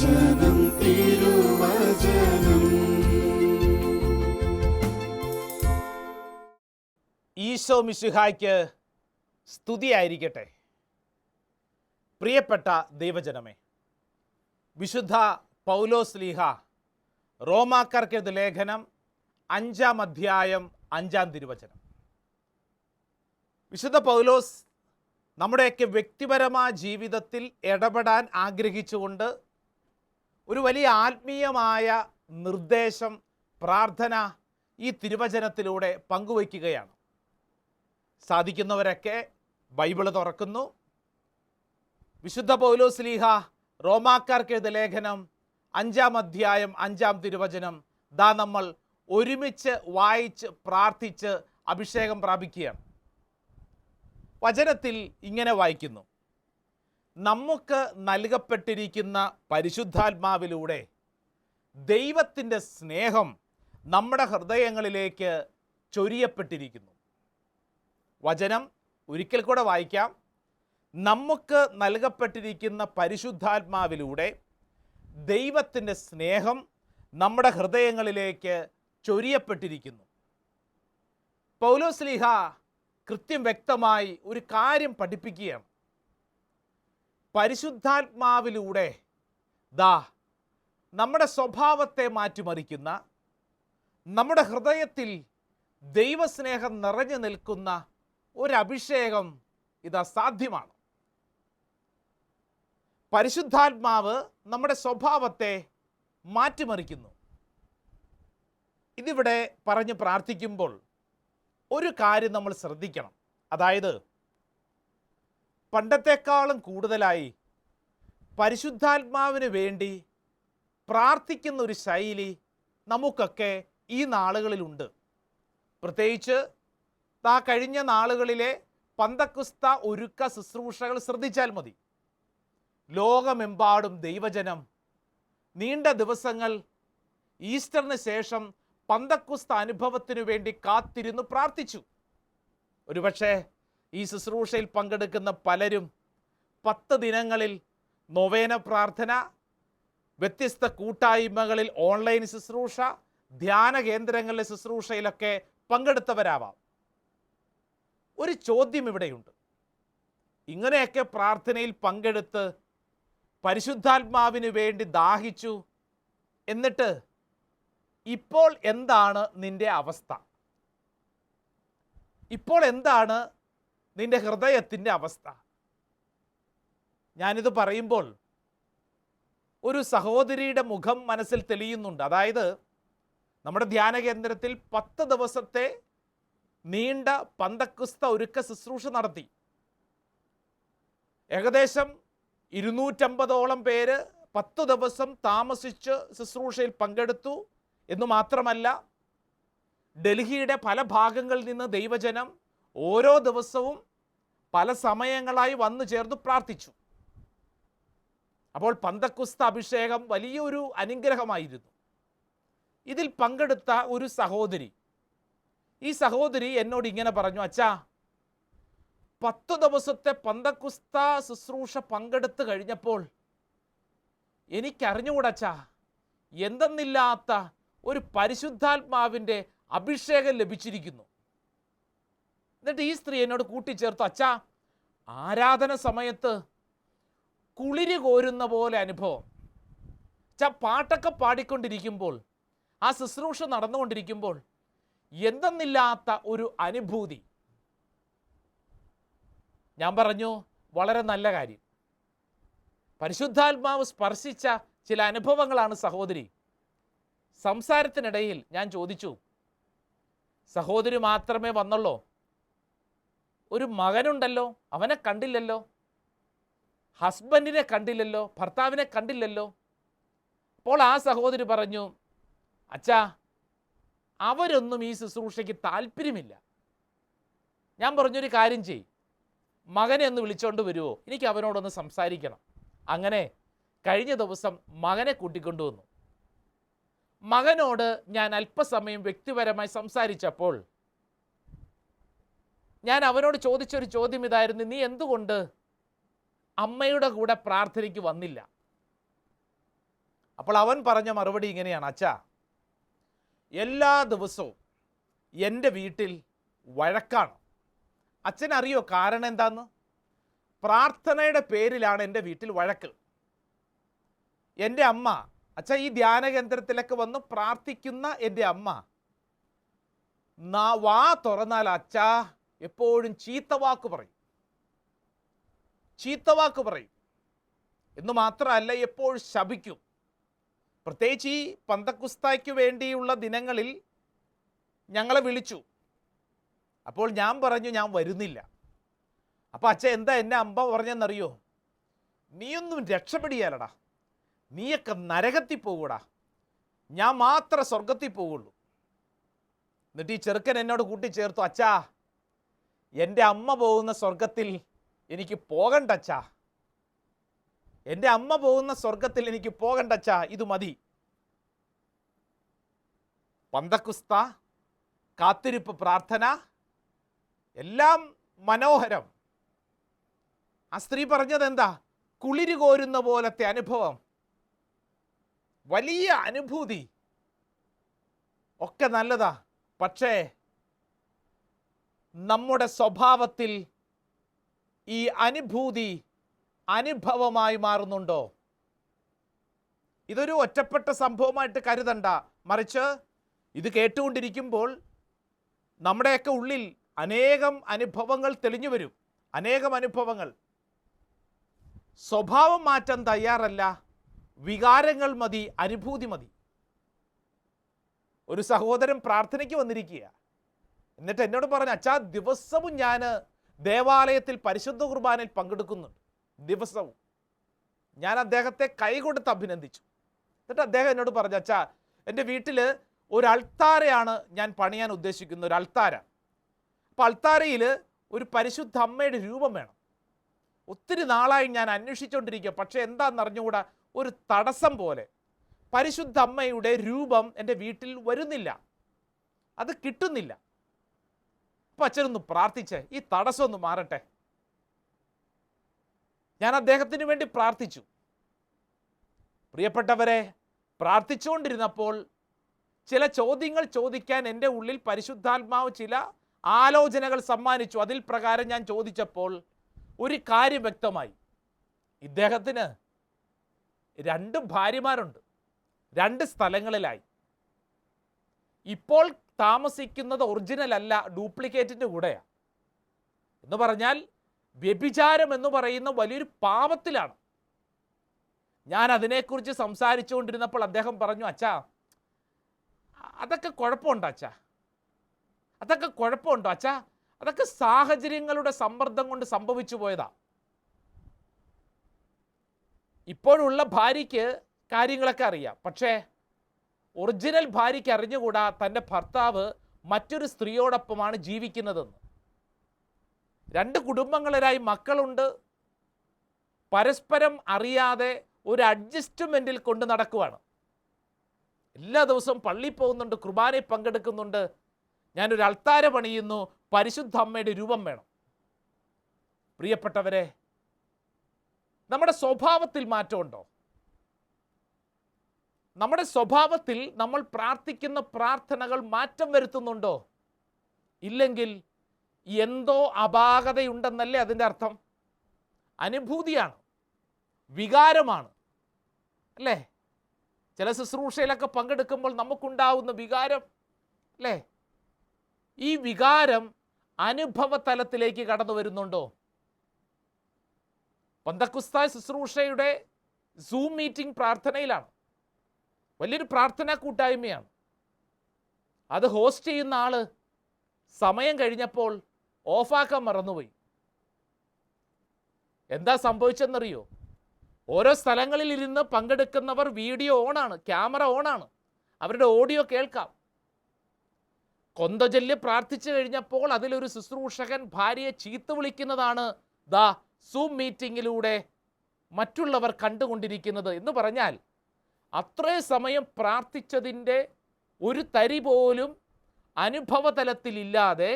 തിരുവചനം തിരുവചനം. ഈശോ മിശിഹായ്ക്ക് സ്തുതിയായിരിക്കട്ടെ. പ്രിയപ്പെട്ട ദൈവജനമേ, വിശുദ്ധ പൗലോസ് ശ്ലീഹ റോമാക്കാർക്കെഴുതിയ ലേഖനം 5-ാം അധ്യായം 5-ാം തിരുവചനം. വിശുദ്ധ പൗലോസ് നമ്മുടെയൊക്കെ വ്യക്തിപരമായ ജീവിതത്തിൽ ഇടപെടാൻ ആഗ്രഹിച്ചുകൊണ്ട് ഒരു വലിയ ആത്മീയമായ നിർദ്ദേശം, പ്രാർത്ഥന ഈ തിരുവചനത്തിലൂടെ പങ്കുവയ്ക്കുകയാണ്. സാധിക്കുന്നവരൊക്കെ ബൈബിള് തുറക്കുന്നു. വിശുദ്ധ പൗലോസ് ശ്ലീഹ റോമാക്കാർക്കെഴുതിയ ലേഖനം 5-ാം അധ്യായം 5-ാം തിരുവചനം നമ്മൾ ഒരുമിച്ച് വായിച്ച് പ്രാർത്ഥിച്ച് അഭിഷേകം പ്രാപിക്കുകയാണ്. വചനത്തിൽ ഇങ്ങനെ വായിക്കുന്നു: നമുക്ക് നൽകപ്പെട്ടിരിക്കുന്ന പരിശുദ്ധാത്മാവിലൂടെ ദൈവത്തിൻ്റെ സ്നേഹം നമ്മുടെ ഹൃദയങ്ങളിലേക്ക് ചൊരിയപ്പെട്ടിരിക്കുന്നു. വചനം ഒരിക്കൽ കൂടെ വായിക്കാം. നമുക്ക് നൽകപ്പെട്ടിരിക്കുന്ന പരിശുദ്ധാത്മാവിലൂടെ ദൈവത്തിൻ്റെ സ്നേഹം നമ്മുടെ ഹൃദയങ്ങളിലേക്ക് ചൊരിയപ്പെട്ടിരിക്കുന്നു. പൗലോസ് ശ്ലീഹ കൃത്യം വ്യക്തമായി ഒരു കാര്യം പഠിപ്പിക്കുകയാണ്. പരിശുദ്ധാത്മാവിലൂടെ നമ്മുടെ സ്വഭാവത്തെ മാറ്റിമറിക്കുന്ന, നമ്മുടെ ഹൃദയത്തിൽ ദൈവസ്നേഹം നിറഞ്ഞു നിൽക്കുന്ന ഒരഭിഷേകം സാധ്യമാണ്. പരിശുദ്ധാത്മാവ് നമ്മുടെ സ്വഭാവത്തെ മാറ്റിമറിക്കുന്നു. ഇതിവിടെ പറഞ്ഞ് പ്രാർത്ഥിക്കുമ്പോൾ ഒരു കാര്യം നമ്മൾ ശ്രദ്ധിക്കണം. അതായത്, പണ്ടത്തെക്കാളും കൂടുതലായി പരിശുദ്ധാത്മാവിന് വേണ്ടി പ്രാർത്ഥിക്കുന്ന ഒരു ശൈലി നമുക്കൊക്കെ ഈ നാളുകളിലുണ്ട്. പ്രത്യേകിച്ച് കഴിഞ്ഞ നാളുകളിലെ പന്തക്കുസ്ത ഒരുക്ക ശുശ്രൂഷകൾ ശ്രദ്ധിച്ചാൽ മതി. ലോകമെമ്പാടും ദൈവജനം നീണ്ട ദിവസങ്ങൾ ഈസ്റ്ററിന് ശേഷം പന്തക്കുസ്ത അനുഭവത്തിനു വേണ്ടി കാത്തിരുന്നു പ്രാർത്ഥിച്ചു. ഒരുപക്ഷെ ഈ ശുശ്രൂഷയിൽ പങ്കെടുക്കുന്ന പലരും 10 ദിനങ്ങളിൽ നൊവേന പ്രാർത്ഥന, വ്യത്യസ്ത കൂട്ടായ്മകളിൽ ഓൺലൈൻ ശുശ്രൂഷ, ധ്യാന കേന്ദ്രങ്ങളിലെ ശുശ്രൂഷയിലൊക്കെ പങ്കെടുത്തവരാവാം. ഒരു ചോദ്യം ഇവിടെയുണ്ട്. ഇങ്ങനെയൊക്കെ പ്രാർത്ഥനയിൽ പങ്കെടുത്ത് പരിശുദ്ധാത്മാവിന് വേണ്ടി ദാഹിച്ചു, എന്നിട്ട് ഇപ്പോൾ എന്താണ് നിന്റെ അവസ്ഥ? ഇപ്പോൾ എന്താണ് നിന്റെ ഹൃദയത്തിൻ്റെ അവസ്ഥ? ഞാനിത് പറയുമ്പോൾ ഒരു സഹോദരിയുടെ മുഖം മനസ്സിൽ തെളിയുന്നുണ്ട്. അതായത്, നമ്മുടെ ധ്യാന കേന്ദ്രത്തിൽ 10 ദിവസത്തെ നീണ്ട പന്തക്കുസ്ത ഒരുക്ക ശുശ്രൂഷ നടത്തി. ഏകദേശം 250ഓളം പേര് 10 ദിവസം താമസിച്ച് ശുശ്രൂഷയിൽ പങ്കെടുത്തു എന്ന് മാത്രമല്ല, ഡൽഹിയുടെ പല ഭാഗങ്ങളിൽ നിന്ന് ദൈവജനം ഓരോ ദിവസവും പല സമയങ്ങളായി വന്നു ചേർന്ന് പ്രാർത്ഥിച്ചു. അപ്പോൾ പന്തക്കുസ്ത അഭിഷേകം വലിയൊരു അനുഗ്രഹമായിരുന്നു. ഇതിൽ പങ്കെടുത്ത ഒരു സഹോദരി, ഈ സഹോദരി എന്നോട് ഇങ്ങനെ പറഞ്ഞു: അച്ഛാ, 10 ദിവസത്തെ പന്തക്കുസ്ത ശുശ്രൂഷ പങ്കെടുത്ത് കഴിഞ്ഞപ്പോൾ എനിക്കറിഞ്ഞുകൂടച്ചാ, എന്തെന്നില്ലാത്ത ഒരു പരിശുദ്ധാത്മാവിൻ്റെ അഭിഷേകം ലഭിച്ചിരിക്കുന്നു. എന്നിട്ട് ഈ സ്ത്രീ എന്നോട് കൂട്ടിച്ചേർത്തു: അച്ഛാ, ആരാധന സമയത്ത് കുളിര് കോരുന്ന പോലെ അനുഭവം. പാട്ടൊക്കെ പാടിക്കൊണ്ടിരിക്കുമ്പോൾ, ആ ശുശ്രൂഷ നടന്നുകൊണ്ടിരിക്കുമ്പോൾ എന്തെന്നില്ലാത്ത ഒരു അനുഭൂതി. ഞാൻ പറഞ്ഞു, വളരെ നല്ല കാര്യം. പരിശുദ്ധാത്മാവ് സ്പർശിച്ച ചില അനുഭവങ്ങളാണ് സഹോദരി. സംസാരത്തിനിടയിൽ ഞാൻ ചോദിച്ചു, സഹോദരി മാത്രമേ വന്നുള്ളൂ? ഒരു മകനുണ്ടല്ലോ, അവനെ കണ്ടില്ലല്ലോ, ഹസ്ബൻഡിനെ കണ്ടില്ലല്ലോ, ഭർത്താവിനെ കണ്ടില്ലല്ലോ. അപ്പോൾ ആ സഹോദരി പറഞ്ഞു: അച്ഛാ, അവരൊന്നും ഈ ശുശ്രൂഷയ്ക്ക് താല്പര്യമില്ല. ഞാൻ പറഞ്ഞൊരു കാര്യം ചെയ്യ്, മകനെ ഒന്ന് വിളിച്ചോണ്ട് വരുമോ, എനിക്ക് അവനോടൊന്ന് സംസാരിക്കണം. അങ്ങനെ കഴിഞ്ഞ ദിവസം മകനെ കൂട്ടിക്കൊണ്ടുവന്നു. മകനോട് ഞാൻ അല്പസമയം വ്യക്തിപരമായി സംസാരിച്ചപ്പോൾ ഞാൻ അവനോട് ചോദിച്ചൊരു ചോദ്യം ഇതായിരുന്നു: നീ എന്തുകൊണ്ട് അമ്മയുടെ കൂടെ പ്രാർത്ഥനയ്ക്ക് വന്നില്ല? അപ്പോൾ അവൻ പറഞ്ഞ മറുപടി ഇങ്ങനെയാണ്: അച്ഛാ, എല്ലാ ദിവസവും എൻ്റെ വീട്ടിൽ വഴക്കാണ്. അച്ഛനറിയോ കാരണം എന്താന്ന്? പ്രാർത്ഥനയുടെ പേരിലാണ് എൻ്റെ വീട്ടിൽ വഴക്ക്. എൻ്റെ അമ്മ, അച്ഛാ, ഈ ധ്യാന കേന്ദ്രത്തിലൊക്കെ വന്ന് പ്രാർത്ഥിക്കുന്ന എൻ്റെ അമ്മ വാ തുറന്നാൽ അച്ഛാ എപ്പോഴും ചീത്തവാക്ക് പറയും. ചീത്തവാക്ക് പറയും എന്ന് മാത്രമല്ല, എപ്പോഴും ശപിക്കും. പ്രത്യേകിച്ച് ഈ പന്തക്കുസ്തായ്ക്ക് വേണ്ടിയുള്ള ദിനങ്ങളിൽ ഞങ്ങളെ വിളിച്ചു. അപ്പോൾ ഞാൻ പറഞ്ഞു ഞാൻ വരുന്നില്ല. അപ്പോൾ അച്ഛൻ എന്താ എന്നെ അമ്മ പറഞ്ഞെന്നറിയോ? നീയൊന്നും രക്ഷപ്പെടിയാലടാ, നീയൊക്കെ നരകത്തിൽ പോകൂടാ, ഞാൻ മാത്രം സ്വർഗത്തിൽ പോവുള്ളൂ. എന്നിട്ട് ഈ ചെറുക്കൻ എന്നോട് കൂട്ടിച്ചേർത്തു: അച്ഛാ, എൻ്റെ അമ്മ പോകുന്ന സ്വർഗത്തിൽ എനിക്ക് പോകണ്ട അച്ഛാ, എൻ്റെ അമ്മ പോകുന്ന സ്വർഗത്തിൽ എനിക്ക് പോകണ്ട അച്ഛാ, ഇത് മതി. പന്തക്കുസ്ത, കാത്തിരിപ്പ് പ്രാർത്ഥന എല്ലാം മനോഹരം. ആ സ്ത്രീ പറഞ്ഞത് എന്താ? കുളിര് കോരുന്ന പോലത്തെ അനുഭവം, വലിയ അനുഭൂതി ഒക്കെ നല്ലതാ. പക്ഷേ നമ്മുടെ സ്വഭാവത്തിൽ ഈ അനുഭൂതി അനുഭവമായി മാറുന്നുണ്ടോ? ഇതൊരു ഒറ്റപ്പെട്ട സംഭവമായിട്ട് കരുതണ്ട, മറിച്ച് ഇത് കേട്ടുകൊണ്ടിരിക്കുമ്പോൾ നമ്മുടെയൊക്കെ ഉള്ളിൽ അനേകം അനുഭവങ്ങൾ തെളിഞ്ഞു വരും. അനേകം അനുഭവങ്ങൾ. സ്വഭാവം മാറ്റാൻ തയ്യാറല്ല, വികാരങ്ങൾ മതി, അനുഭൂതി മതി. ഒരു സഹോദരൻ പ്രാർത്ഥനയ്ക്ക് വന്നിരിക്കുക. എന്നിട്ട് എന്നോട് പറഞ്ഞു: അച്ഛാ, ദിവസവും ഞാൻ ദേവാലയത്തിൽ പരിശുദ്ധ കുർബാനയിൽ പങ്കെടുക്കുന്നുണ്ട്. ദിവസവും. ഞാൻ അദ്ദേഹത്തെ കൈകൊടുത്ത് അഭിനന്ദിച്ചു. എന്നിട്ട് അദ്ദേഹം എന്നോട് പറഞ്ഞു: അച്ഛാ, എൻ്റെ വീട്ടിൽ ഒരു അൾത്താരയാണ് ഞാൻ പണിയാൻ ഉദ്ദേശിക്കുന്നത്, ഒരു അൾത്താര. അപ്പോൾ അൾത്താരയിൽ ഒരു പരിശുദ്ധ അമ്മയുടെ രൂപം വേണം. ഒത്തിരി നാളായി ഞാൻ അന്വേഷിച്ചുകൊണ്ടിരിക്കുക, പക്ഷേ എന്താണെന്ന് അറിഞ്ഞുകൂടാ, ഒരു തടസ്സം പോലെ പരിശുദ്ധ അമ്മയുടെ രൂപം എൻ്റെ വീട്ടിൽ വരുന്നില്ല, അത് കിട്ടുന്നില്ല. അപ്പം അച്ഛനൊന്ന് പ്രാർത്ഥിച്ചേ, ഈ തടസ്സം ഒന്ന് മാറട്ടെ. ഞാൻ അദ്ദേഹത്തിന് വേണ്ടി പ്രാർത്ഥിച്ചു. പ്രിയപ്പെട്ടവരെ, പ്രാർത്ഥിച്ചുകൊണ്ടിരുന്നപ്പോൾ ചില ചോദ്യങ്ങൾ ചോദിക്കാൻ എൻ്റെ ഉള്ളിൽ പരിശുദ്ധാത്മാവ് ചില ആലോചനകൾ സമ്മാനിച്ചു. അതിൽ പ്രകാരം ഞാൻ ചോദിച്ചപ്പോൾ ഒരു കാര്യം വ്യക്തമായി. ഇദ്ദേഹത്തിന് 2 ഭാര്യമാരുണ്ട്, 2 സ്ഥലങ്ങളിലായി. ഇപ്പോൾ താമസിക്കുന്നത് ഒറിജിനൽ അല്ല, ഡ്യൂപ്ലിക്കേറ്റിൻ്റെ കൂടെയാണ്. എന്ന് പറഞ്ഞാൽ വ്യഭിചാരം എന്ന് പറയുന്ന വലിയൊരു പാപത്തിലാണ്. ഞാൻ അതിനെക്കുറിച്ച് സംസാരിച്ചുകൊണ്ടിരുന്നപ്പോൾ അദ്ദേഹം പറഞ്ഞു: അച്ഛാ, അതൊക്കെ കുഴപ്പമുണ്ടോ അച്ഛാ? അതൊക്കെ കുഴപ്പമുണ്ടോ അച്ഛാ? അതൊക്കെ സാഹചര്യങ്ങളുടെ സമ്മർദ്ദം കൊണ്ട് സംഭവിച്ചു പോയതാ. ഇപ്പോഴുള്ള ഭാര്യയ്ക്ക് കാര്യങ്ങളൊക്കെ അറിയാം, പക്ഷേ ഒറിജിനൽ ഭാര്യയ്ക്ക് അറിഞ്ഞുകൂടാ തൻ്റെ ഭർത്താവ് മറ്റൊരു സ്ത്രീയോടൊപ്പമാണ് ജീവിക്കുന്നതെന്ന്. 2 കുടുംബങ്ങളിലായി മക്കളുണ്ട്. പരസ്പരം അറിയാതെ ഒരു അഡ്ജസ്റ്റ്മെൻറ്റിൽ കൊണ്ട് നടക്കുവാണ്. എല്ലാ ദിവസവും പള്ളിയിൽ പോകുന്നുണ്ട്, കുർബാനയിൽ പങ്കെടുക്കുന്നുണ്ട്. ഞാനൊരു അൾത്താര പണിയുന്നു, പരിശുദ്ധ അമ്മയുടെ രൂപം വേണം. പ്രിയപ്പെട്ടവരെ, നമ്മുടെ സ്വഭാവത്തിൽ മാറ്റമുണ്ടോ? നമ്മുടെ സ്വഭാവത്തിൽ നമ്മൾ പ്രാർത്ഥിക്കുന്ന പ്രാർത്ഥനകൾ മാറ്റം വരുത്തുന്നുണ്ടോ? ഇല്ലെങ്കിൽ എന്തോ അപാകതയുണ്ടെന്നല്ലേ അതിൻ്റെ അർത്ഥം? അനുഭൂതിയാണ്, വികാരമാണ്, അല്ലേ? ചില ശുശ്രൂഷയിലൊക്കെ പങ്കെടുക്കുമ്പോൾ നമുക്കുണ്ടാവുന്ന വികാരം, അല്ലേ? ഈ വികാരം അനുഭവ തലത്തിലേക്ക് കടന്നു വരുന്നുണ്ടോ? പന്തക്കുസ്താ ശുശ്രൂഷയുടെ സൂം മീറ്റിംഗ് പ്രാർത്ഥനയിലാണ്. വലിയൊരു പ്രാർത്ഥനാ കൂട്ടായ്മയാണ്. അത് ഹോസ്റ്റ് ചെയ്യുന്ന ആള് സമയം കഴിഞ്ഞപ്പോൾ ഓഫാക്കാൻ മറന്നുപോയി. എന്താ സംഭവിച്ചെന്നറിയോ? ഓരോ സ്ഥലങ്ങളിൽ ഇരുന്ന് പങ്കെടുക്കുന്നവർ വീഡിയോ ഓണാണ്, ക്യാമറ ഓണാണ്, അവരുടെ ഓഡിയോ കേൾക്കാം. കൊന്തചൊല്ലി പ്രാർത്ഥിച്ചു കഴിഞ്ഞപ്പോൾ അതിലൊരു ശുശ്രൂഷകൻ ഭാര്യയെ ചീത്ത വിളിക്കുന്നതാണ് ദാ സൂം മീറ്റിങ്ങിലൂടെ മറ്റുള്ളവർ കണ്ടുകൊണ്ടിരിക്കുന്നത്. എന്ന് പറഞ്ഞാൽ അത്രയും സമയം പ്രാർത്ഥിച്ചതിൻ്റെ ഒരു തരി പോലും അനുഭവതലത്തിലില്ലാതെ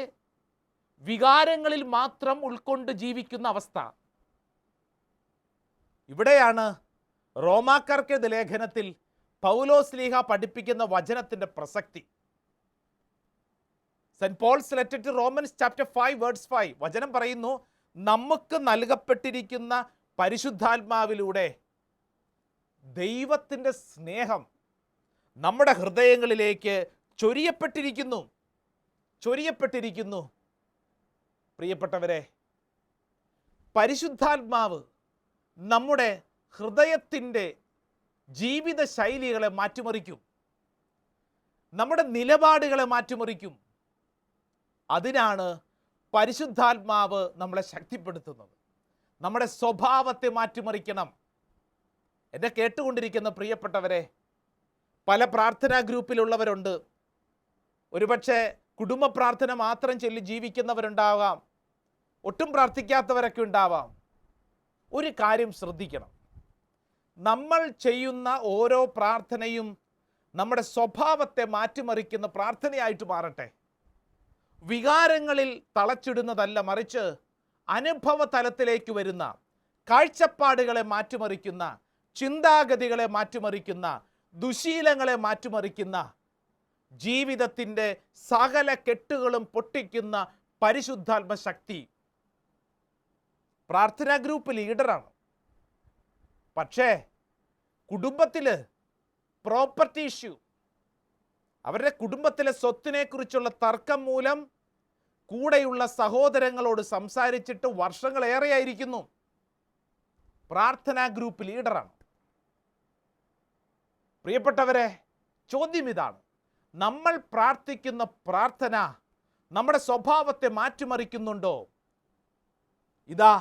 വികാരങ്ങളിൽ മാത്രം ഉൾക്കൊണ്ട് ജീവിക്കുന്ന അവസ്ഥ. ഇവിടെയാണ് റോമാക്കാർക്കെതിരെ ലേഖനത്തിൽ പൗലോസ്ലീഹ പഠിപ്പിക്കുന്ന വചനത്തിൻ്റെ പ്രസക്തി. Saint Paul's letter to Romans chapter 5 verse 5 വചനം പറയുന്നു, നമുക്ക് നൽകപ്പെട്ടിരിക്കുന്ന പരിശുദ്ധാത്മാവിലൂടെ ദൈവത്തിൻ്റെ സ്നേഹം നമ്മുടെ ഹൃദയങ്ങളിലേക്ക് ചൊരിയപ്പെട്ടിരിക്കുന്നു. പ്രിയപ്പെട്ടവരെ, പരിശുദ്ധാത്മാവ് നമ്മുടെ ഹൃദയത്തിൻ്റെ ജീവിത ശൈലികളെ മാറ്റിമറിക്കും, നമ്മുടെ നിലപാടുകളെ മാറ്റിമറിക്കും. അതിനാണ് പരിശുദ്ധാത്മാവ് നമ്മളെ ശക്തിപ്പെടുത്തുന്നത്. നമ്മുടെ സ്വഭാവത്തെ മാറ്റിമറിക്കണം. എന്നെ കേട്ടുകൊണ്ടിരിക്കുന്ന പ്രിയപ്പെട്ടവരെ, പല പ്രാർത്ഥനാ ഗ്രൂപ്പിലുള്ളവരുണ്ട്. ഒരുപക്ഷെ കുടുംബ പ്രാർത്ഥന മാത്രം ചൊല്ലി ജീവിക്കുന്നവരുണ്ടാവാം, ഒട്ടും പ്രാർത്ഥിക്കാത്തവരൊക്കെ ഉണ്ടാവാം. ഒരു കാര്യം ശ്രദ്ധിക്കണം, നമ്മൾ ചെയ്യുന്ന ഓരോ പ്രാർത്ഥനയും നമ്മുടെ സ്വഭാവത്തെ മാറ്റിമറിക്കുന്ന പ്രാർത്ഥനയായിട്ട് മാറട്ടെ. വികാരങ്ങളിൽ തളച്ചിടുന്നതല്ല, മറിച്ച് അനുഭവ തലത്തിലേക്ക് വരുന്ന, കാഴ്ചപ്പാടുകളെ മാറ്റിമറിക്കുന്ന, ചിന്താഗതികളെ മാറ്റിമറിക്കുന്ന, ദുശീലങ്ങളെ മാറ്റിമറിക്കുന്ന, ജീവിതത്തിൻ്റെ സകല കെട്ടുകളും പൊട്ടിക്കുന്ന പരിശുദ്ധാത്മ ശക്തി. പ്രാർത്ഥനാ ഗ്രൂപ്പ് ലീഡറാണ്, പക്ഷേ കുടുംബത്തിൽ പ്രോപ്പർട്ടി ഇഷ്യൂ, അവരുടെ കുടുംബത്തിലെ സ്വത്തിനെക്കുറിച്ചുള്ള തർക്കം മൂലം കൂടെയുള്ള സഹോദരങ്ങളോട് സംസാരിച്ചിട്ട് വർഷങ്ങളേറെയായിരിക്കുന്നു. പ്രാർത്ഥനാ ഗ്രൂപ്പ് ലീഡറാണ്. പ്രിയപ്പെട്ടവരെ, ചോദ്യം ഇതാണ്, നമ്മൾ പ്രാർത്ഥിക്കുന്ന പ്രാർത്ഥന നമ്മുടെ സ്വഭാവത്തെ മാറ്റിമറിക്കുന്നുണ്ടോ? ഇതാ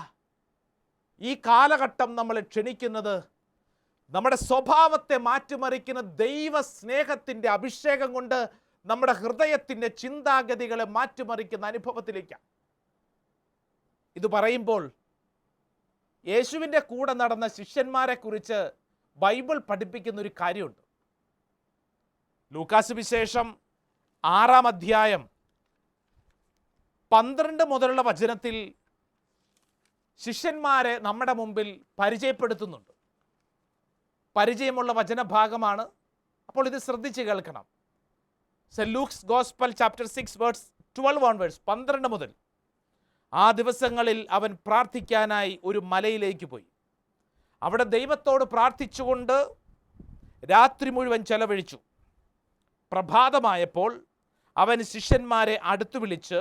ഈ കാലഘട്ടം നമ്മളെ ക്ഷണിക്കുന്നത് നമ്മുടെ സ്വഭാവത്തെ മാറ്റിമറിക്കുന്ന ദൈവ സ്നേഹത്തിൻ്റെ അഭിഷേകം കൊണ്ട് നമ്മുടെ ഹൃദയത്തിൻ്റെ ചിന്താഗതികളെ മാറ്റിമറിക്കുന്ന അനുഭവത്തിലേക്കാണ്. ഇത് പറയുമ്പോൾ യേശുവിൻ്റെ കൂടെ നടന്ന ശിഷ്യന്മാരെ കുറിച്ച് ബൈബിൾ പഠിപ്പിക്കുന്ന ഒരു കാര്യമുണ്ട്. ലൂക്കാസ് വിശേഷം 6-ാം അധ്യായം 12 മുതലുള്ള വചനത്തിൽ ശിഷ്യന്മാരെ നമ്മുടെ മുമ്പിൽ പരിചയപ്പെടുത്തുന്നുണ്ട്. പരിചയമുള്ള വചനഭാഗമാണ്, അപ്പോൾ ഇത് ശ്രദ്ധിച്ച് കേൾക്കണം. Saint Luke's gospel chapter 6 verse 12 onwards, 12 മുതൽ. ആ ദിവസങ്ങളിൽ അവൻ പ്രാർത്ഥിക്കാനായി ഒരു മലയിലേക്ക് പോയി. അവിടെ ദൈവത്തോട് പ്രാർത്ഥിച്ചുകൊണ്ട് രാത്രി മുഴുവൻ ചെലവഴിച്ചു. പ്രഭാതമായപ്പോൾ അവൻ ശിഷ്യന്മാരെ അടുത്തു വിളിച്ച്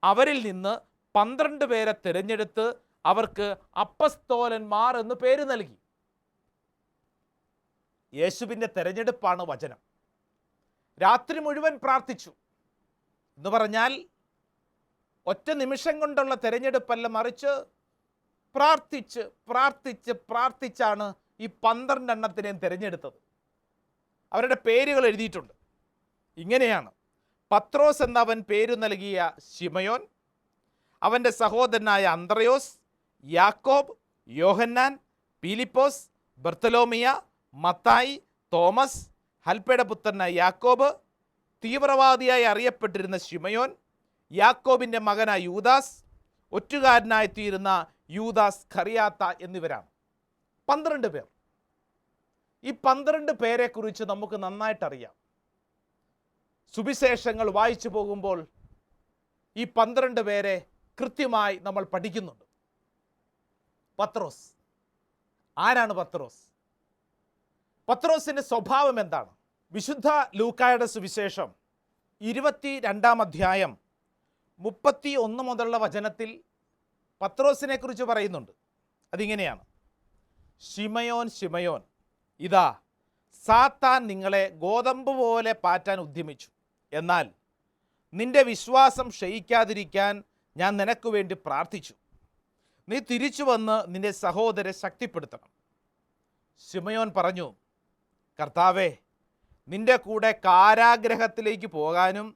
അവരിൽ നിന്ന് 12 പേരെ തിരഞ്ഞെടുത്ത് അവർക്ക് അപ്പസ്തോലന്മാർ എന്ന് പേര് നൽകി. യേശുവിൻ്റെ തെരഞ്ഞെടുപ്പാണ് വചനം. രാത്രി മുഴുവൻ പ്രാർത്ഥിച്ചു എന്ന് പറഞ്ഞാൽ ഒറ്റ നിമിഷം കൊണ്ടുള്ള തെരഞ്ഞെടുപ്പല്ല, മറിച്ച് പ്രാർത്ഥിച്ചാണ് ഈ 12 എണ്ണത്തിനെയും തിരഞ്ഞെടുത്തത്. അവരുടെ പേരുകൾ എഴുതിയിട്ടുണ്ട്. ഇങ്ങനെയാണ്: പത്രോസ് എന്നവൻ പേരു നൽകിയ ശിമയോൻ, അവൻ്റെ സഹോദരനായ അന്ത്രയോസ്, യാക്കോബ്, യോഹന്നാൻ, പീലിപ്പോസ്, ബർത്തലോമിയ, മത്തായി, തോമസ്, ഹൽപ്പയുടെ പുത്രനായ യാക്കോബ്, തീവ്രവാദിയായി അറിയപ്പെട്ടിരുന്ന ശിമയോൻ, യാക്കോബിൻ്റെ മകനായ യൂദാസ്, ഒറ്റുകാരനായി തീരുന്ന യൂദാസ് ഖറിയാത്ത എന്നിവരാണ് 12 പേർ. ഈ 12 പേരെക്കുറിച്ച് നമുക്ക് നന്നായിട്ടറിയാം. സുവിശേഷങ്ങൾ വായിച്ചു പോകുമ്പോൾ ഈ 12 പേരെ കൃത്യമായി നമ്മൾ പഠിക്കുന്നുണ്ട്. പത്രോസ് ആരാണ്? പത്രോസിൻ്റെ സ്വഭാവം എന്താണ്? വിശുദ്ധ ലൂക്കായുടെ സുവിശേഷം 22-ാം അധ്യായം 31 മുതലുള്ള വചനത്തിൽ പത്രോസിനെ കുറിച്ച് പറയുന്നുണ്ട്. അതിങ്ങനെയാണ്: ശിമയോൻ, ശിമയോൻ, ഇതാ സാത്താൻ നിങ്ങളെ ഗോതമ്പ് പോലെ പാറ്റാൻ ഉദ്യമിച്ചു. എന്നാൽ നിന്റെ വിശ്വാസം ക്ഷയിക്കാതിരിക്കാൻ ഞാൻ നിനക്ക് വേണ്ടി പ്രാർത്ഥിച്ചു. നീ തിരിച്ചു വന്ന് നിന്റെ സഹോദരനെ ശക്തിപ്പെടുത്തണം. ശിമയോൻ പറഞ്ഞു, കർത്താവേ, നിന്റെ കൂടെ കാരാഗ്രഹത്തിലേക്ക് പോകാനും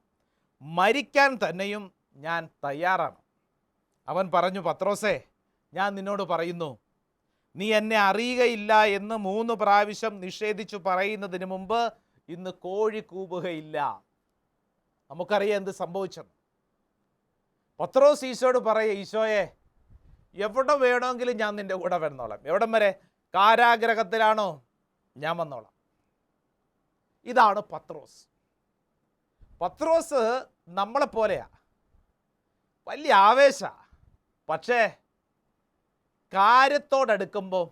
മരിക്കാൻ തന്നെയും ഞാൻ തയ്യാറാണ്. അവൻ പറഞ്ഞു, പത്രോസേ, ഞാൻ നിന്നോട് പറയുന്നു, നീ എന്നെ അറിയുകയില്ല എന്ന് 3 പ്രാവശ്യം നിഷേധിച്ചു പറയുന്നതിന് മുമ്പ് ഇന്ന് കോഴി കൂവുകയില്ല. നമുക്കറിയാം എന്ത് സംഭവിച്ചെന്ന്. പത്രോസ് ഈശോയോട് പറയുക, ഈശോയെ, എവിടെ വേണമെങ്കിലും ഞാൻ നിൻ്റെ കൂടെ വന്നോളാം. എവിടം വരെ? കാരാഗ്രഹത്തിലാണോ? ഞാൻ വന്നോളാം. ഇതാണ് പത്രോസ്. പത്രോസ് നമ്മളെപ്പോലെയാ, വലിയ ആവേശ, പക്ഷേ കാര്യത്തോടടുക്കുമ്പോൾ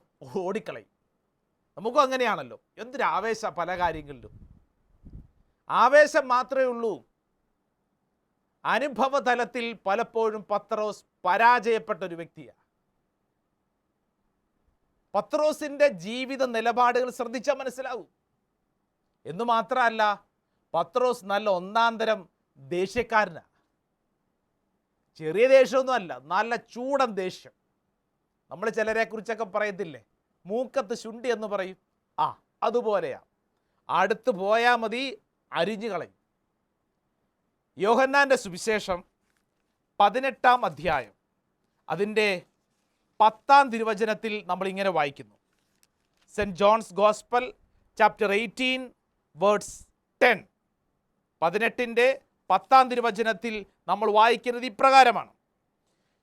ഓടിക്കളയും. നമുക്കും അങ്ങനെയാണല്ലോ, എന്തൊരാവേശ പല കാര്യങ്ങളിലും. ആവേശം മാത്രമേ ഉള്ളൂ. അനുഭവതലത്തിൽ പലപ്പോഴും പത്രോസ് പരാജയപ്പെട്ട ഒരു വ്യക്തിയാണ്. പത്രോസിൻ്റെ ജീവിത നിലപാടുകൾ ശ്രദ്ധിച്ചാൽ മനസ്സിലാവും. എന്ന് മാത്രമല്ല, പത്രോസ് നല്ല ഒന്നാന്തരം ദേഷ്യക്കാരനാണ്. ചെറിയ ദേഷ്യമൊന്നും അല്ല, നല്ല ചൂടൻ ദേഷ്യം. നമ്മൾ ചിലരെ കുറിച്ചൊക്കെ പറയത്തില്ലേ, മൂക്കത്ത് ശുണ്ടി എന്ന് പറയും, അതുപോലെയാ. അടുത്ത് പോയാൽ മതി, അരിഞ്ഞു കളയും. യോഹന്നാൻ്റെ സുവിശേഷം 18-ാം അധ്യായം അതിൻ്റെ 10-ാം തിരുവചനത്തിൽ നമ്മളിങ്ങനെ വായിക്കുന്നു. Saint John's gospel chapter 18 words 10. 18-ന്റെ 10-ാം തിരുവചനത്തിൽ നമ്മൾ വായിക്കുന്നത് ഇപ്രകാരമാണ്: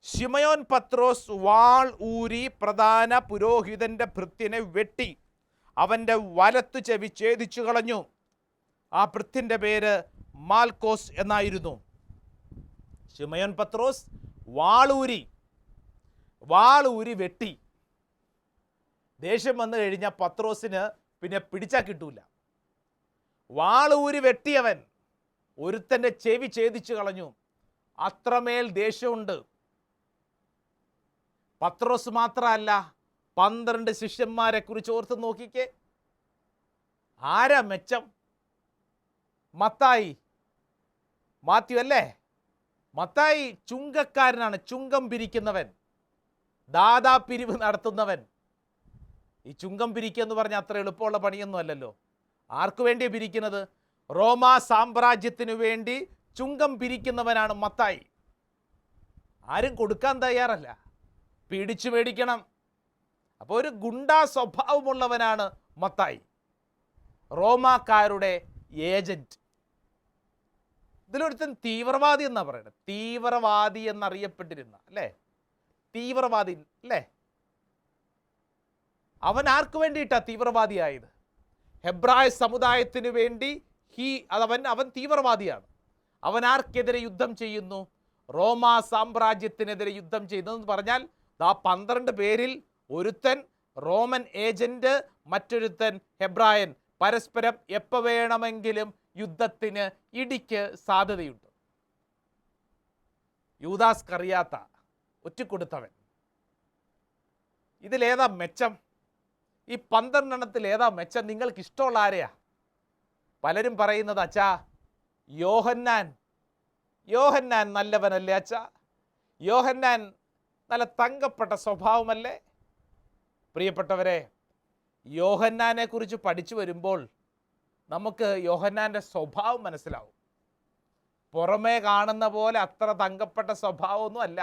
ശിമയോൻ പത്രോസ് വാൾ ഊരി പ്രധാന പുരോഹിതൻ്റെ ഭൃത്യനെ വെട്ടി അവൻ്റെ വലത്തു ചെവി ഛേദിച്ചു കളഞ്ഞു. ആ ഭൃത്യൻ്റെ പേര് മാൽക്കോസ് എന്നായിരുന്നു. ശിമയോൻ പത്രോസ് വാളൂരി വെട്ടി. ദേഷ്യം വന്നു കഴിഞ്ഞാൽ പത്രോസിന് പിന്നെ പിടിച്ചാൽ കിട്ടൂല. വാളൂരി വെട്ടിയവൻ ഒരുത്തൻ്റെ ചെവി ഛേദിച്ചു കളഞ്ഞു. അത്രമേൽ ദേഷ്യമുണ്ട്. പത്രോസ് മാത്രമല്ല, 12 ശിഷ്യന്മാരെ കുറിച്ച് ഓർത്ത് നോക്കിക്കേ. ആരാ മെച്ചം? മാത്യു അല്ലേ? മത്തായി ചുങ്കക്കാരനാണ്, ചുങ്കം പിരിക്കുന്നവൻ, ദാദാ പിരിവ് നടത്തുന്നവൻ. ഈ ചുങ്കം പിരിക്കുക എന്ന് പറഞ്ഞാൽ അത്ര എളുപ്പമുള്ള പണിയൊന്നും അല്ലല്ലോ. ആർക്കു വേണ്ടിയാണ് പിരിക്കുന്നത്? റോമാ സാമ്രാജ്യത്തിനു വേണ്ടി ചുങ്കം പിരിക്കുന്നവനാണ് മത്തായി. ആരും കൊടുക്കാൻ തയ്യാറല്ല, പിടിച്ചു മേടിക്കണം. അപ്പോൾ ഒരു ഗുണ്ടാ സ്വഭാവമുള്ളവനാണ് മത്തായി, റോമാക്കാരുടെ ഏജന്റ്. ഇതിലൊരുത്തൻ തീവ്രവാദി എന്നാണ് പറയുന്നത്. തീവ്രവാദി എന്നറിയപ്പെട്ടിരുന്ന അല്ലേ, തീവ്രവാദി അല്ലേ. അവൻ ആർക്ക് വേണ്ടിയിട്ടാണ് തീവ്രവാദിയായത്? ഹെബ്രായ സമുദായത്തിന് വേണ്ടി അവൻ തീവ്രവാദിയാണ്. അവൻ ആർക്കെതിരെ യുദ്ധം ചെയ്യുന്നു? റോമാ സാമ്രാജ്യത്തിനെതിരെ യുദ്ധം ചെയ്യുന്നതെന്ന് പറഞ്ഞാൽ 12 പേരിൽ ഒരുത്തൻ റോമൻ ഏജന്റ്, മറ്റൊരുത്തൻ ഹെബ്രായൻ. പരസ്പരം എപ്പോൾ വേണമെങ്കിലും യുദ്ധത്തിന് ഇടിക്ക് സാധ്യതയുണ്ട്. യൂദാസ് കറിയാത്ത ഒറ്റിക്കൊടുത്തവൻ. ഇതിലേതാ മെച്ചം? ഈ 12 ഏതാ മെച്ചം? നിങ്ങൾക്ക് ഇഷ്ടമുള്ള ആരെയാ? പലരും പറയുന്നത്, അച്ഛാ യോഹന്നാൻ നല്ലവനല്ലേ അച്ഛാ, യോഹന്നാൻ നല്ല തങ്കപ്പെട്ട സ്വഭാവമല്ലേ? പ്രിയപ്പെട്ടവരെ, യോഹന്നാനെ കുറിച്ച് പഠിച്ചു വരുമ്പോൾ നമുക്ക് യോഹന്നാൻ്റെ സ്വഭാവം മനസ്സിലാവും. പുറമേ കാണുന്ന പോലെ അത്ര തങ്കപ്പെട്ട സ്വഭാവമൊന്നും അല്ല.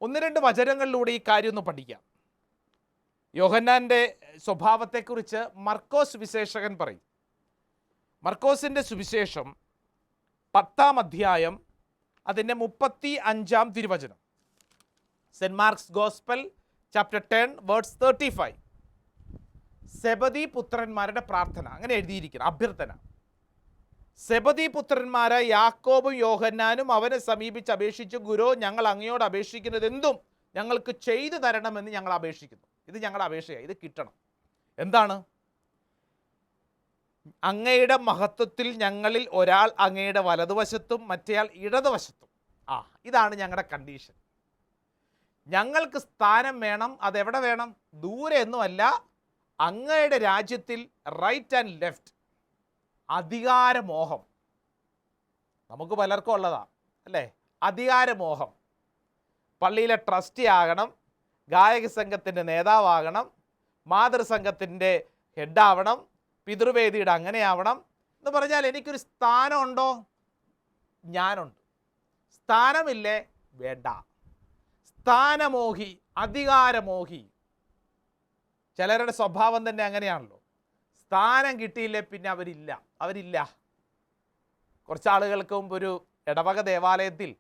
1-2 വചനങ്ങളിലൂടെ ഈ കാര്യം ഒന്ന് പഠിക്കാം. യോഹന്നാൻ്റെ സ്വഭാവത്തെക്കുറിച്ച് മർക്കോസ് വിശേഷകൻ പറയും. മർക്കോസിൻ്റെ സുവിശേഷം 10-ാം അധ്യായം അതിൻ്റെ 35-ാം തിരുവചനം. Saint Mark's gospel chapter 10 words 35. സെബദി പുത്രന്മാരുടെ പ്രാർത്ഥന, അങ്ങനെ എഴുതിയിരിക്കുന്നു, അഭ്യർത്ഥന. സെബദി പുത്രന്മാരായ യാക്കോബും യോഹന്നാനും അവനെ സമീപിച്ച് അപേക്ഷിച്ചു, ഗുരു, ഞങ്ങൾ അങ്ങയോട് അപേക്ഷിക്കുന്നത് എന്തും ഞങ്ങൾക്ക് ചെയ്തു തരണമെന്ന് ഞങ്ങൾ അപേക്ഷിക്കുന്നു. ഇത് ഞങ്ങളുടെ അപേക്ഷയാണ്, ഇത് കിട്ടണം. എന്താണ്? അങ്ങയുടെ മഹത്വത്തിൽ ഞങ്ങളിൽ ഒരാൾ അങ്ങയുടെ വലതുവശത്തും മറ്റേയാൾ ഇടതുവശത്തും. ഇതാണ് ഞങ്ങളുടെ കണ്ടീഷൻ. ഞങ്ങൾക്ക് സ്ഥാനം വേണം. അതെവിടെ വേണം? ദൂരെ ഒന്നുമല്ല, അങ്ങയുടെ രാജ്യത്തിൽ റൈറ്റ് ആൻഡ് ലെഫ്റ്റ്. അധികാരമോഹം നമുക്ക് പലർക്കും ഉള്ളതാണ് അല്ലേ? അധികാരമോഹം. പള്ളിയിലെ ട്രസ്റ്റി ആകണം, ഗായക സംഘത്തിൻ്റെ നേതാവാകണം, മാതൃസംഘത്തിൻ്റെ ഹെഡാവണം, പിതൃവേദിയുടെ അങ്ങനെയാവണം എന്ന് പറഞ്ഞാൽ എനിക്കൊരു സ്ഥാനമുണ്ടോ? ഞാനുണ്ട്. സ്ഥാനമില്ലേ? വേണ്ട. സ്ഥാനമോഹി, അധികാരമോഹി. ചിലരുടെ സ്വഭാവം തന്നെ അങ്ങനെയാണല്ലോ. സ്ഥാനം കിട്ടിയില്ലേ പിന്നെ അവരില്ല. കുറച്ച് ആളുകൾക്ക് മുമ്പ് ഒരു ഇടവക ദേവാലയത്തിൽ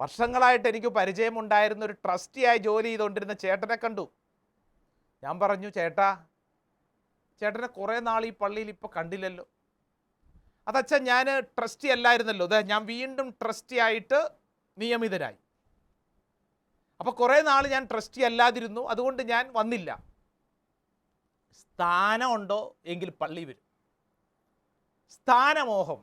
വർഷങ്ങളായിട്ട് എനിക്ക് പരിചയമുണ്ടായിരുന്ന ഒരു ട്രസ്റ്റിയായി ജോലി ചെയ്തുകൊണ്ടിരുന്ന ചേട്ടനെ കണ്ടു. ഞാൻ പറഞ്ഞു, ചേട്ടാ, ചേട്ടനെ കുറേ നാൾ ഈ പള്ളിയിൽ ഇപ്പോൾ കണ്ടില്ലല്ലോ. അതച്ഛാ ഞാൻ ട്രസ്റ്റി അല്ലായിരുന്നല്ലോ, അതെ ഞാൻ വീണ്ടും ട്രസ്റ്റി ആയിട്ട് നിയമിതനായി. അപ്പോൾ കുറേ നാൾ ഞാൻ ട്രസ്റ്റി അല്ലാതിരുന്നു, അതുകൊണ്ട് ഞാൻ വന്നില്ല. സ്ഥാനമുണ്ടോ എങ്കിൽ പള്ളി വരും. സ്ഥാനമോഹം.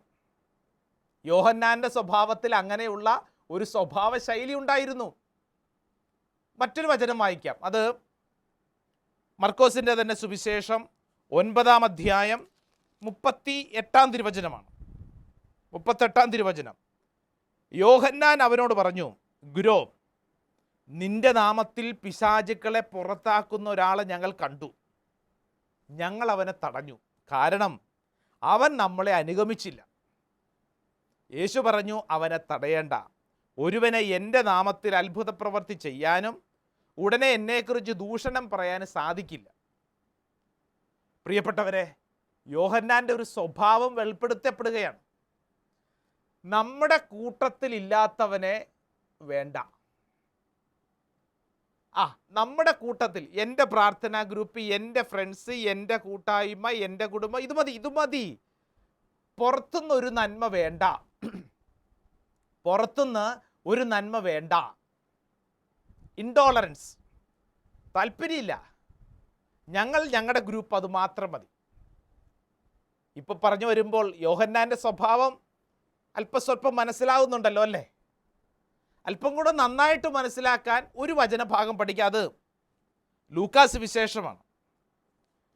യോഹന്നാന്റെ സ്വഭാവത്തിൽ അങ്ങനെയുള്ള ഒരു സ്വഭാവ ശൈലി ഉണ്ടായിരുന്നു. മറ്റൊരു വചനം വായിക്കാം. അത് മർക്കോസിൻ്റെ തന്നെ സുവിശേഷം 9-ാം അധ്യായം 38-ാം തിരുവചനമാണ്. 38-ാം തിരുവചനം. യോഹന്നാൻ അവനോട് പറഞ്ഞു, ഗുരോ, നിന്റെ നാമത്തിൽ പിശാചുക്കളെ പുറത്താക്കുന്ന ഒരാളെ ഞങ്ങൾ കണ്ടു. ഞങ്ങൾ അവനെ തടഞ്ഞു, കാരണം അവൻ നമ്മളെ അനുഗമിച്ചില്ല. യേശു പറഞ്ഞു, അവനെ തടയേണ്ട. ഒരുവനെ എൻ്റെ നാമത്തിൽ അത്ഭുത പ്രവൃത്തി ചെയ്യാനും ഉടനെ എന്നെക്കുറിച്ച് ദൂഷണം പറയാനും സാധിക്കില്ല. പ്രിയപ്പെട്ടവരെ, യോഹന്നാൻ്റെ ഒരു സ്വഭാവം വെളിപ്പെടുത്തപ്പെടുകയാണ്. നമ്മുടെ കൂട്ടത്തിൽ ഇല്ലാത്തവനെ വേണ്ട. നമ്മുടെ കൂട്ടത്തിൽ, എൻ്റെ പ്രാർത്ഥനാ ഗ്രൂപ്പ്, എൻ്റെ ഫ്രണ്ട്സ്, എൻ്റെ കൂട്ടായ്മ, എൻ്റെ കുടുംബം, ഇത് മതി. പുറത്തുനിന്ന് ഒരു നന്മ വേണ്ട. പുറത്തുനിന്ന് ഒരു നന്മ വേണ്ട. ഇൻടോളറൻസ്, താല്പര്യമില്ല. ഞങ്ങളുടെ ഗ്രൂപ്പ് അത് മാത്രം മതി. ഇപ്പം പറഞ്ഞു വരുമ്പോൾ യോഹന്നാൻ്റെ സ്വഭാവം അല്പസ്വല്പം മനസ്സിലാവുന്നുണ്ടല്ലോ അല്ലേ? അല്പം കൂടെ നന്നായിട്ട് മനസ്സിലാക്കാൻ ഒരു വചനഭാഗം പഠിക്കുക. അത് ലൂക്കാസ് വിശേഷമാണ്.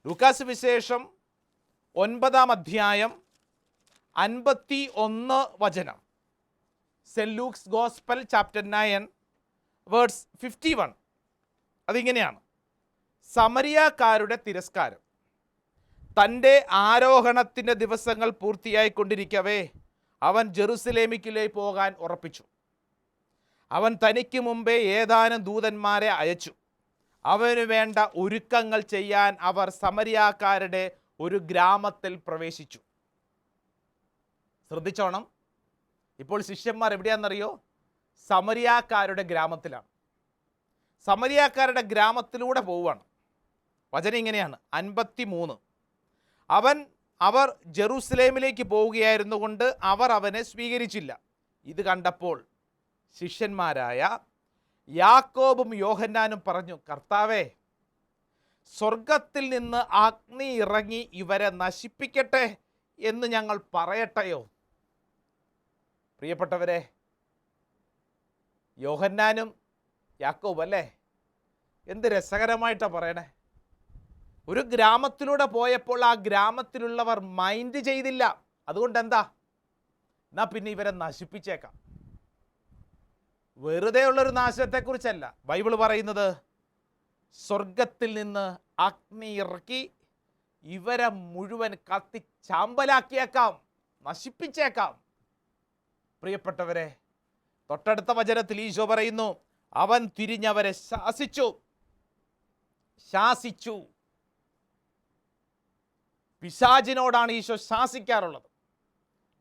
ലൂക്കാസ് വിശേഷം 9-ാം അധ്യായം 51 വചനം. Saint Luke's gospel chapter 9 verse 51. അതിങ്ങനെയാണ്: സമരിയാക്കാരുടെ തിരസ്കാരം. തൻ്റെ ആരോഹണത്തിൻ്റെ ദിവസങ്ങൾ പൂർത്തിയായിക്കൊണ്ടിരിക്കവേ അവൻ ജെറുസലേമിലേക്ക് പോകാൻ ഉറപ്പിച്ചു. അവൻ തനിക്ക് മുമ്പേ ഏതാനും ദൂതന്മാരെ അയച്ചു. അവന് വേണ്ട ഒരുക്കങ്ങൾ ചെയ്യാൻ അവർ സമരിയാക്കാരുടെ ഒരു ഗ്രാമത്തിൽ പ്രവേശിച്ചു. ശ്രദ്ധിച്ചോണം, ഇപ്പോൾ ശിഷ്യന്മാർ എവിടെയാണെന്നറിയോ? സമരിയാക്കാരുടെ ഗ്രാമത്തിലാണ്. സമരിയാക്കാരുടെ ഗ്രാമത്തിലൂടെ പോവുകയാണ്. വചനം ഇങ്ങനെയാണ്, 53. അവർ ജെറുസലേമിലേക്ക് പോവുകയായിരുന്നു കൊണ്ട് അവർ അവനെ സ്വീകരിച്ചില്ല. ഇത് കണ്ടപ്പോൾ ശിഷ്യന്മാരായ യാക്കോബും യോഹന്നാനും പറഞ്ഞു, കർത്താവേ, സ്വർഗത്തിൽ നിന്ന് അഗ്നി ഇറങ്ങി ഇവരെ നശിപ്പിക്കട്ടെ എന്ന് ഞങ്ങൾ പറയട്ടെയോ? പ്രിയപ്പെട്ടവരെ, യോഹന്നാനും യാക്കോബ് അല്ലേ, എന്ത് രസകരമായിട്ടാണ് പറയണേ. ഒരു ഗ്രാമത്തിലൂടെ പോയപ്പോൾ ആ ഗ്രാമത്തിലുള്ളവർ മൈൻഡ് ചെയ്തില്ല. അതുകൊണ്ട് എന്താ, എന്നാ പിന്നെ ഇവരെ നശിപ്പിച്ചേക്കാം. വെറുതെ ഉള്ളൊരു നാശത്തെക്കുറിച്ചല്ല ബൈബിൾ പറയുന്നത്. സ്വർഗത്തിൽ നിന്ന് അഗ്നി ഇറക്കി ഇവരെ മുഴുവൻ കത്തി ചാമ്പലാക്കിയേക്കാം, നശിപ്പിച്ചേക്കാം. പ്രിയപ്പെട്ടവരെ, തൊട്ടടുത്ത വചനത്തിൽ ഈശോ പറയുന്നു, അവൻ തിരിഞ്ഞവരെ ശാസിച്ചു. പിശാചിനോടാണ് ഈശോ ശാസിക്കാറുള്ളത്.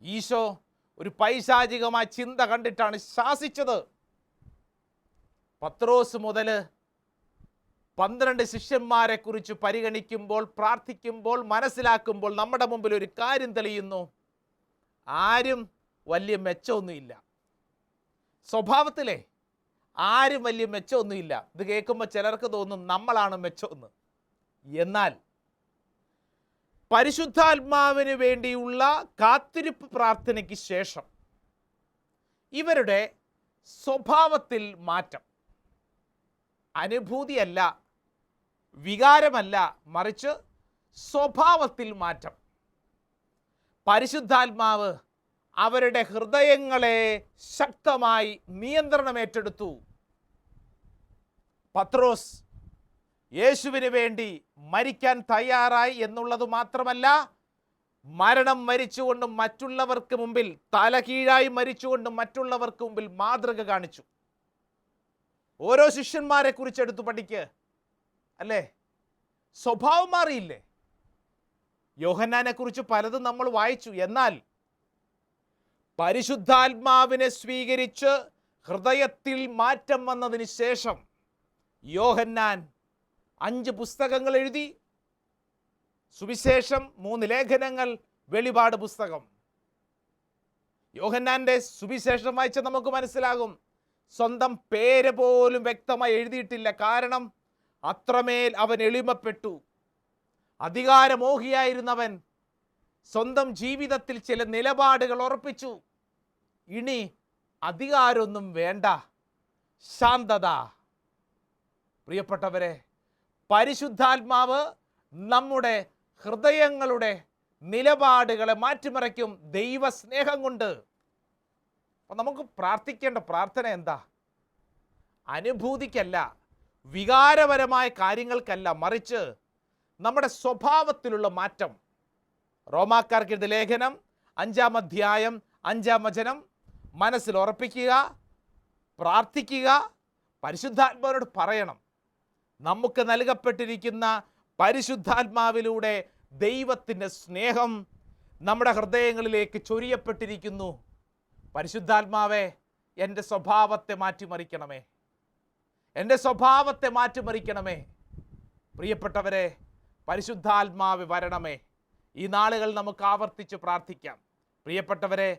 ഈശോ ഒരു പൈശാചികമായ ചിന്ത കണ്ടിട്ടാണ് ശാസിച്ചത്. പത്രോസ് മുതൽ 12 ശിഷ്യന്മാരെ കുറിച്ച് പരിഗണിക്കുമ്പോൾ, പ്രാർത്ഥിക്കുമ്പോൾ, മനസ്സിലാക്കുമ്പോൾ നമ്മുടെ മുമ്പിൽ ഒരു കാര്യം തെളിയുന്നു. ആരും വലിയ മെച്ചമൊന്നുമില്ല. സ്വഭാവത്തിലെ ആരും വലിയ മെച്ചമൊന്നുമില്ല. ഇത് കേൾക്കുമ്പോൾ ചിലർക്ക് തോന്നും നമ്മളാണ് മെച്ചമെന്ന്. എന്നാൽ പരിശുദ്ധാത്മാവിന് വേണ്ടിയുള്ള കാത്തിരിപ്പ് പ്രാർത്ഥനയ്ക്ക് ശേഷം ഇവരുടെ സ്വഭാവത്തിൽ മാറ്റം, അനുഭൂതിയല്ല, വികാരമല്ല, മറിച്ച് സ്വഭാവത്തിൽ മാറ്റം. പരിശുദ്ധാത്മാവ് അവരുടെ ഹൃദയങ്ങളെ ശക്തമായി നിയന്ത്രണമേറ്റെടുത്തു. പത്രോസ് യേശുവിന് വേണ്ടി മരിക്കാൻ തയ്യാറായി എന്നുള്ളത് മാത്രമല്ല, മരണം മരിച്ചുകൊണ്ട് മറ്റുള്ളവർക്ക് മുമ്പിൽ, തലകീഴായി മരിച്ചുകൊണ്ട് മറ്റുള്ളവർക്ക് മുമ്പിൽ മാതൃക കാണിച്ചു. ഓരോ ശിഷ്യന്മാരെ കുറിച്ച് എടുത്തു പഠിക്ക് അല്ലേ? സ്വഭാവം മാറിയില്ലേ? യോഹന്നാനെ കുറിച്ച് പലതും നമ്മൾ വായിച്ചു. എന്നാൽ പരിശുദ്ധാത്മാവിനെ സ്വീകരിച്ച് ഹൃദയത്തിൽ മാറ്റം വന്നതിന് ശേഷം യോഹന്നാൻ 5 പുസ്തകങ്ങൾ എഴുതി. സുവിശേഷം 3 ലേഖനങ്ങൾ, വെളിപാട് പുസ്തകം. യോഹന്നാന്റെ സുവിശേഷം വായിച്ച നമുക്ക് മനസ്സിലാകും, സ്വന്തം പേര് പോലും വ്യക്തമായി എഴുതിയിട്ടില്ല. കാരണം അത്രമേൽ അവൻ എളിമപ്പെട്ടു. അധികാരമോഹിയായിരുന്നവൻ സ്വന്തം ജീവിതത്തിൽ ചില നിലപാടുകൾ ഉറപ്പിച്ചു. ഇനി അധികാരമൊന്നും വേണ്ട, ശാന്തത. പ്രിയപ്പെട്ടവരെ, പരിശുദ്ധാത്മാവ് നമ്മുടെ ഹൃദയങ്ങളുടെ നിലപാടുകളെ മാറ്റിമറിക്കും ദൈവസ്നേഹം കൊണ്ട്. അപ്പം നമുക്ക് പ്രാർത്ഥിക്കേണ്ട പ്രാർത്ഥന എന്താ? അനുഭൂതിക്കല്ല, വികാരപരമായ കാര്യങ്ങൾക്കല്ല, മറിച്ച് നമ്മുടെ സ്വഭാവത്തിലുള്ള മാറ്റം. റോമാക്കാർക്ക് എഴുതിയ ലേഖനം 5-ാം അധ്യായം 5-ാം വചനം മനസ്സിൽ ഉറപ്പിക്കുക, പ്രാർത്ഥിക്കുക, പരിശുദ്ധാത്മാവിനോട് പറയണം. നമുക്ക് നൽകപ്പെട്ടിരിക്കുന്ന പരിശുദ്ധാത്മാവിലൂടെ ദൈവത്തിൻ്റെ സ്നേഹം നമ്മുടെ ഹൃദയങ്ങളിലേക്ക് ചൊരിയപ്പെട്ടിരിക്കുന്നു. പരിശുദ്ധാത്മാവേ, എൻ്റെ സ്വഭാവത്തെ മാറ്റിമറിക്കണമേ, എൻ്റെ സ്വഭാവത്തെ മാറ്റിമറിക്കണമേ. പ്രിയപ്പെട്ടവരെ, പരിശുദ്ധാത്മാവ് വരണമേ. ഈ നാളുകൾ നമുക്ക് ആവർത്തിച്ച് പ്രാർത്ഥിക്കാം. പ്രിയപ്പെട്ടവരെ,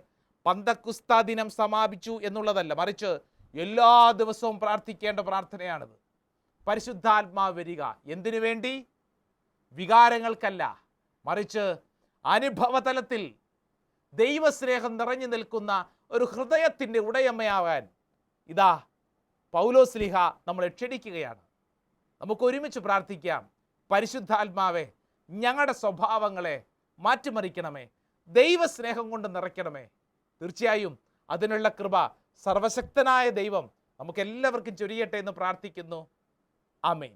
പന്തക്കുസ്ത ദിനം സമാപിച്ചു എന്നുള്ളതല്ല, മറിച്ച് എല്ലാ ദിവസവും പ്രാർത്ഥിക്കേണ്ട പ്രാർത്ഥനയാണിത്. പരിശുദ്ധാത്മാവ് വരിക. എന്തിനു വേണ്ടി? വികാരങ്ങൾക്കല്ല, മറിച്ച് അനുഭവതലത്തിൽ ദൈവസ്നേഹം നിറഞ്ഞു നിൽക്കുന്ന ഒരു ഹൃദയത്തിൻ്റെ ഉടയമ്മയാവാൻ ഇതാ പൗലോസ്ലീഹ നമ്മളെ ക്ഷണിക്കുകയാണ്. നമുക്ക് ഒരുമിച്ച് പ്രാർത്ഥിക്കാം. പരിശുദ്ധാത്മാവേ, ഞങ്ങളുടെ സ്വഭാവങ്ങളെ മാറ്റിമറിക്കണമേ, ദൈവസ്നേഹം കൊണ്ട് നിറയ്ക്കണമേ. തീർച്ചയായും അതിനുള്ള കൃപ സർവശക്തനായ ദൈവം നമുക്കെല്ലാവർക്കും ചൊരിയട്ടെ എന്ന് പ്രാർത്ഥിക്കുന്നു. ആമേൻ.